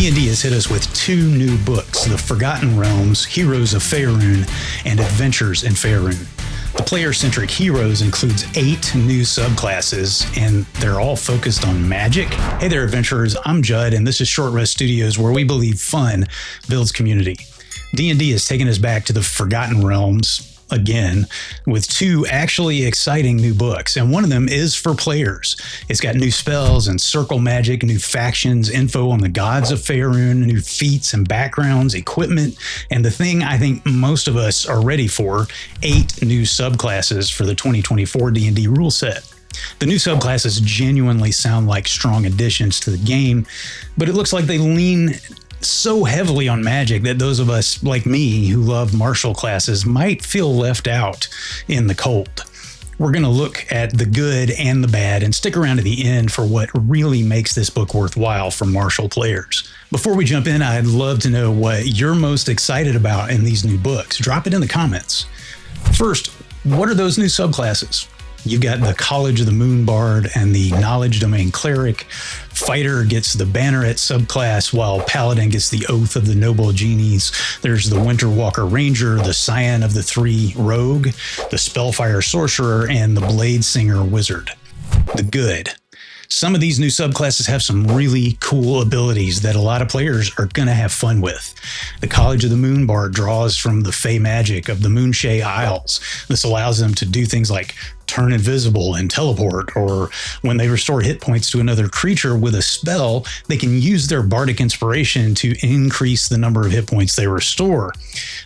D&D has hit us with 2 new books, The Forgotten Realms, Heroes of Faerun, and Adventures in Faerun. The player-centric Heroes includes 8 new subclasses, and they're all focused on magic. Hey there, adventurers. I'm Judd, and this is Short Rest Studios, where we believe fun builds community. D&D has taken us back to the Forgotten Realms again with 2 actually exciting new books, and one of them is for players. It's got new spells and circle magic, new factions, info on the gods of Faerun, new feats and backgrounds, equipment, and the thing I think most of us are ready for, 8 new subclasses for the 2024 D&D rule set. The new subclasses genuinely sound like strong additions to the game, but it looks like they lean so heavily on magic that those of us like me who love martial classes might feel left out in the cold. We're going to look at the good and the bad and stick around to the end for what really makes this book worthwhile for martial players. Before we jump in, I'd love to know what you're most excited about in these new books. Drop it in the comments. First, what are those new subclasses? You've got the College of the Moon Bard and the Knowledge Domain Cleric. Fighter gets the Banneret subclass, while Paladin gets the Oath of the Noble Genies. There's the Winter Walker Ranger, the Scion of the Three Rogue, the Spellfire Sorcerer, and the Bladesinger Wizard. The good. Some of these new subclasses have some really cool abilities that a lot of players are going to have fun with. The College of the Moon Bard draws from the Fey magic of the Moonshae Isles. This allows them to do things like turn invisible and teleport, or when they restore hit points to another creature with a spell, they can use their bardic inspiration to increase the number of hit points they restore.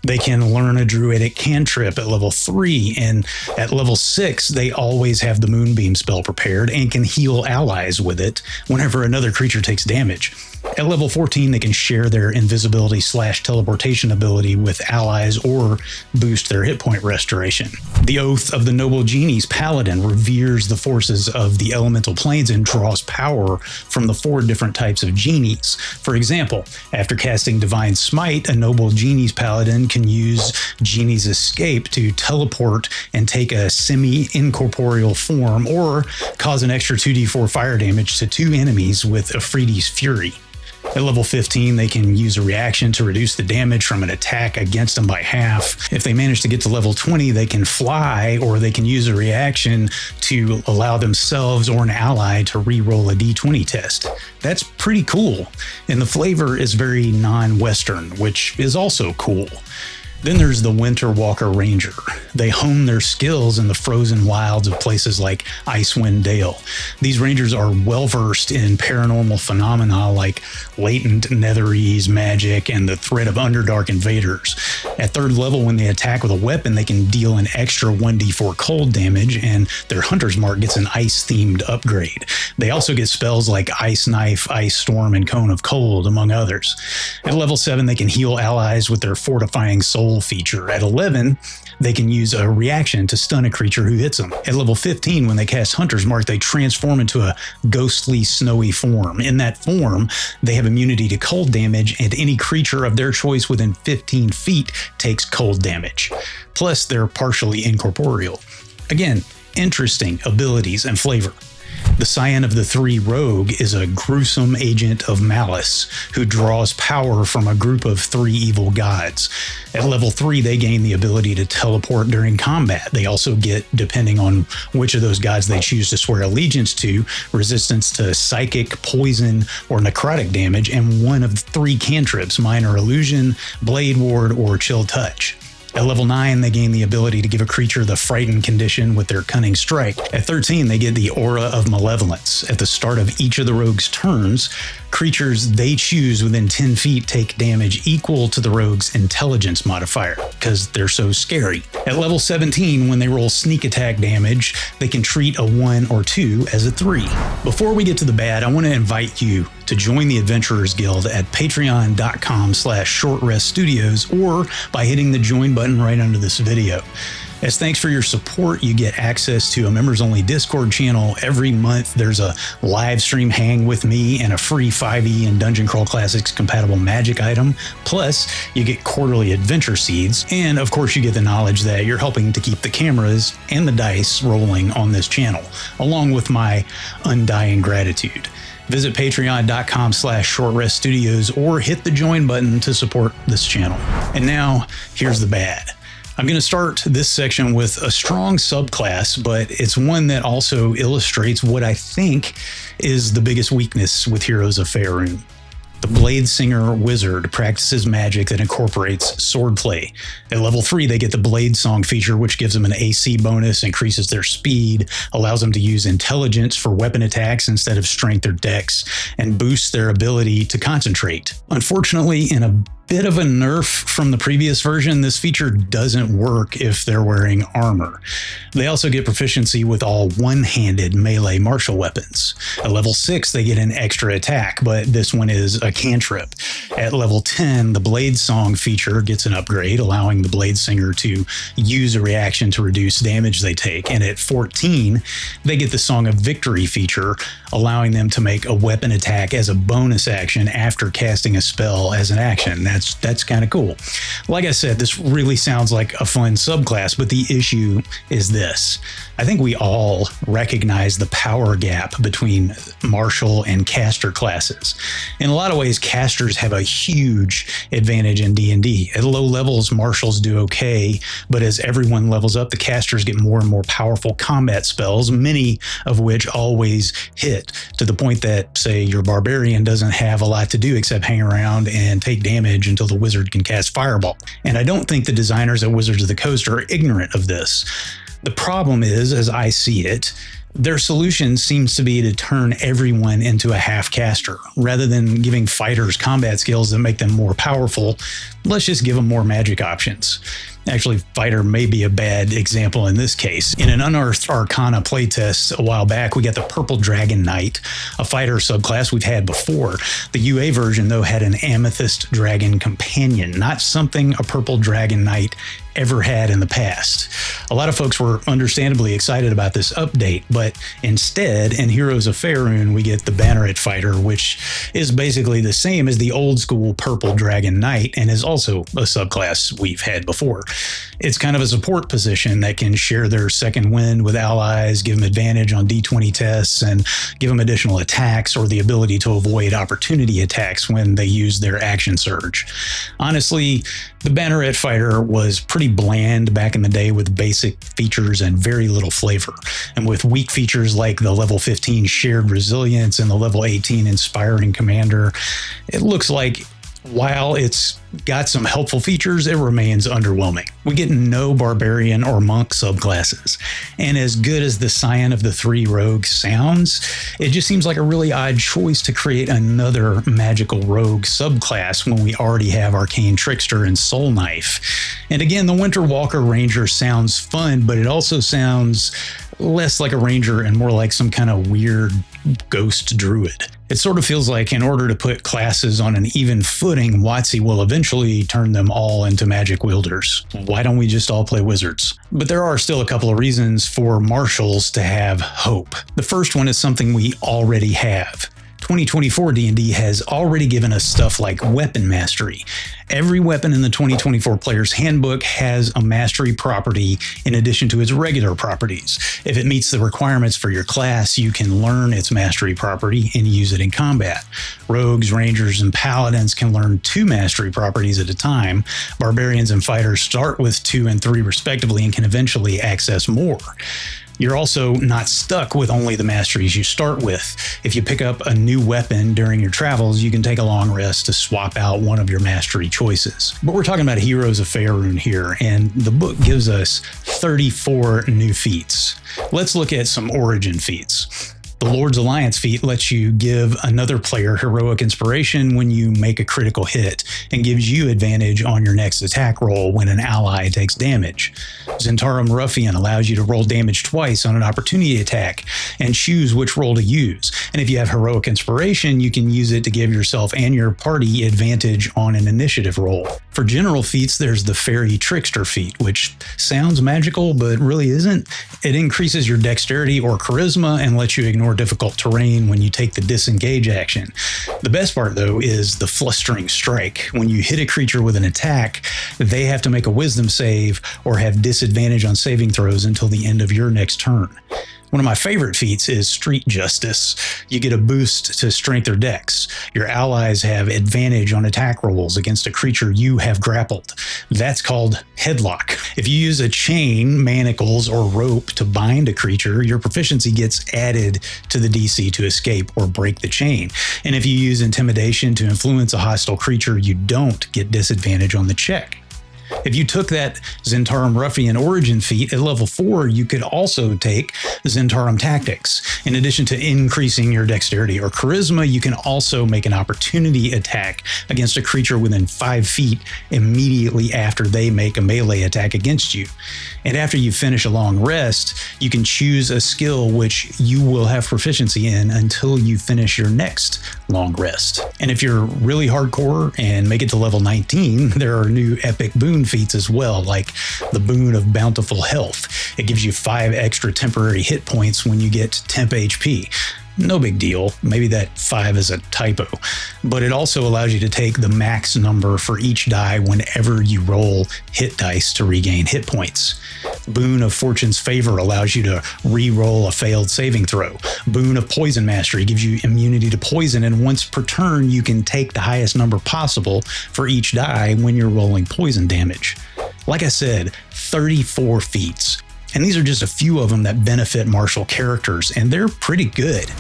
They can learn a druidic cantrip at level 3, and at level 6, they always have the Moonbeam spell prepared and can heal allies with it whenever another creature takes damage. At level 14, they can share their invisibility/teleportation ability with allies or boost their hit point restoration. The Oath of the Noble Genies Paladin reveres the forces of the elemental planes and draws power from the 4 different types of genies. For example, after casting Divine Smite, a Noble Genies Paladin can use Genie's Escape to teleport and take a semi-incorporeal form, or cause an extra 2d4 fire damage to 2 enemies with Afridi's Fury. At level 15, they can use a reaction to reduce the damage from an attack against them by half. If they manage to get to level 20, they can fly, or they can use a reaction to allow themselves or an ally to re-roll a d20 test. That's pretty cool, and the flavor is very non-Western, which is also cool. Then there's the Winter Walker Ranger. They hone their skills in the frozen wilds of places like Icewind Dale. These rangers are well-versed in paranormal phenomena like latent netherese magic and the threat of Underdark invaders. At 3rd level, when they attack with a weapon, they can deal an extra 1d4 cold damage, and their Hunter's Mark gets an ice-themed upgrade. They also get spells like Ice Knife, Ice Storm, and Cone of Cold, among others. At level 7, they can heal allies with their Fortifying Soul feature. At 11, they can use a reaction to stun a creature who hits them. At level 15, when they cast Hunter's Mark, they transform into a ghostly, snowy form. In that form, they have immunity to cold damage, and any creature of their choice within 15 feet takes cold damage. Plus, they're partially incorporeal. Again, interesting abilities and flavor. The Scion of the Three Rogue is a gruesome agent of malice who draws power from a group of 3 evil gods. At level 3, they gain the ability to teleport during combat. They also get, depending on which of those gods they choose to swear allegiance to, resistance to psychic, poison, or necrotic damage, and one of 3 cantrips: Minor Illusion, Blade Ward, or Chill Touch. At level 9, they gain the ability to give a creature the Frightened condition with their Cunning Strike. At 13, they get the Aura of Malevolence. At the start of each of the rogue's turns, creatures they choose within 10 feet take damage equal to the rogue's intelligence modifier, because they're so scary. At level 17, when they roll sneak attack damage, they can treat a 1 or 2 as a 3. Before we get to the bad, I want to invite you to join the Adventurers Guild at patreon.com/shortreststudios, or by hitting the join button right under this video. As thanks for your support, you get access to a members-only Discord channel. Every month, there's a live stream hang with me and a free 5e and Dungeon Crawl Classics compatible magic item. Plus, you get quarterly adventure seeds. And of course, you get the knowledge that you're helping to keep the cameras and the dice rolling on this channel, along with my undying gratitude. Visit patreon.com/shortreststudios or hit the join button to support this channel. And now, here's the bad. I'm going to start this section with a strong subclass, but it's one that also illustrates what I think is the biggest weakness with Heroes of Faerun. The Bladesinger Wizard practices magic that incorporates swordplay. At level 3, they get the Blade Song feature, which gives them an AC bonus, increases their speed, allows them to use intelligence for weapon attacks instead of strength or dex, and boosts their ability to concentrate. Unfortunately, in a bit of a nerf from the previous version, this feature doesn't work if they're wearing armor. They also get proficiency with all one-handed melee martial weapons. At level 6, they get an extra attack, but this one is a cantrip. At level 10, the Blade Song feature gets an upgrade, allowing the Bladesinger to use a reaction to reduce damage they take. And at 14, they get the Song of Victory feature, allowing them to make a weapon attack as a bonus action after casting a spell as an action. That's kind of cool. Like I said, this really sounds like a fun subclass, but the issue is this. I think we all recognize the power gap between martial and caster classes. In a lot of ways, casters have a huge advantage in D&D. At low levels, martials do okay, but as everyone levels up, the casters get more and more powerful combat spells, many of which always hit, to the point that, say, your Barbarian doesn't have a lot to do except hang around and take damage until the wizard can cast Fireball. And I don't think the designers at Wizards of the Coast are ignorant of this. The problem is, as I see it, their solution seems to be to turn everyone into a half caster. Rather than giving fighters combat skills that make them more powerful, let's just give them more magic options. Actually, fighter may be a bad example in this case. In an Unearthed Arcana playtest a while back, we got the Purple Dragon Knight, a fighter subclass we've had before. The UA version, though, had an Amethyst Dragon Companion, not something a Purple Dragon Knight ever had in the past. A lot of folks were understandably excited about this update, but instead, in Heroes of Faerun, we get the Banneret Fighter, which is basically the same as the old school Purple Dragon Knight and is also a subclass we've had before. It's kind of a support position that can share their second wind with allies, give them advantage on D20 tests, and give them additional attacks or the ability to avoid opportunity attacks when they use their action surge. Honestly, the Banneret Fighter was pretty bland back in the day with basic features and very little flavor. And with weak features like the level 15 Shared Resilience and the level 18 Inspiring Commander, it looks like while it's got some helpful features, it remains underwhelming. We get no Barbarian or Monk subclasses. And as good as the Scion of the Three Rogues sounds, it just seems like a really odd choice to create another magical rogue subclass when we already have Arcane Trickster and Soul Knife. And again, the Winter Walker Ranger sounds fun, but it also sounds less like a ranger and more like some kind of weird ghost druid. It sort of feels like in order to put classes on an even footing, WotC will eventually turn them all into magic wielders. Why don't we just all play wizards? But there are still a couple of reasons for martials to have hope. The first one is something we already have. 2024 D&D has already given us stuff like weapon mastery. Every weapon in the 2024 Player's Handbook has a mastery property in addition to its regular properties. If it meets the requirements for your class, you can learn its mastery property and use it in combat. Rogues, Rangers, and Paladins can learn 2 mastery properties at a time. Barbarians and Fighters start with 2 and 3 respectively and can eventually access more. You're also not stuck with only the masteries you start with. If you pick up a new weapon during your travels, you can take a long rest to swap out one of your mastery choices. But we're talking about Heroes of Faerun here, and the book gives us 34 new feats. Let's look at some origin feats. The Lord's Alliance feat lets you give another player heroic inspiration when you make a critical hit and gives you advantage on your next attack roll when an ally takes damage. Zentarum Ruffian allows you to roll damage twice on an opportunity attack and choose which roll to use. And if you have heroic inspiration, you can use it to give yourself and your party advantage on an initiative roll. For general feats, there's the Fairy Trickster feat, which sounds magical but really isn't. It increases your dexterity or charisma and lets you ignore difficult terrain when you take the disengage action. The best part, though, is the Flustering Strike. When you hit a creature with an attack, they have to make a wisdom save or have disadvantage on saving throws until the end of your next turn. One of my favorite feats is Street Justice. You get a boost to strength or dex. Your allies have advantage on attack rolls against a creature you have grappled. That's called Headlock. If you use a chain, manacles, or rope to bind a creature, your proficiency gets added to the DC to escape or break the chain. And if you use Intimidation to influence a hostile creature, you don't get disadvantage on the check. If you took that Zhentarim Ruffian Origin feat at level 4, you could also take Zhentarim Tactics. In addition to increasing your dexterity or charisma, you can also make an opportunity attack against a creature within 5 feet immediately after they make a melee attack against you. And after you finish a long rest, you can choose a skill which you will have proficiency in until you finish your next long rest. And if you're really hardcore and make it to level 19, there are new epic boon feats as well, like the Boon of Bountiful Health. It gives you 5 extra temporary hit points when you get temp HP. No big deal. Maybe that 5 is a typo. But it also allows you to take the max number for each die whenever you roll hit dice to regain hit points. Boon of Fortune's Favor allows you to re-roll a failed saving throw. Boon of Poison Mastery gives you immunity to poison, and once per turn you can take the highest number possible for each die when you're rolling poison damage. Like I said, 34 feats. And these are just a few of them that benefit martial characters, and they're pretty good.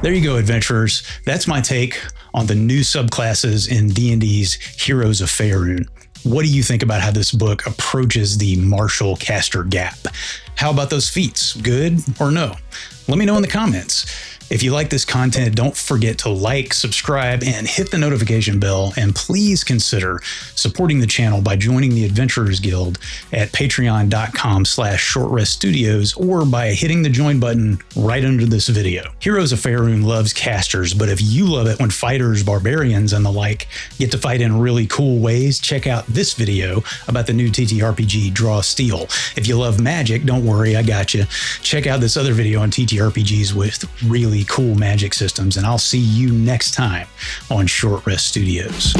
There you go, adventurers. That's my take on the new subclasses in D&D's Heroes of Faerun. What do you think about how this book approaches the martial caster gap? How about those feats? Good or no? Let me know in the comments. If you like this content, don't forget to like, subscribe, and hit the notification bell. And please consider supporting the channel by joining the Adventurers Guild at patreon.com/shortreststudios or by hitting the join button right under this video. Heroes of Faerun loves casters, but if you love it when fighters, barbarians, and the like get to fight in really cool ways, check out this video about the new TTRPG Draw Steel. If you love magic, don't worry, I got you. Check out this other video on TTRPGs with really cool magic systems, and I'll see you next time on Short Rest Studios.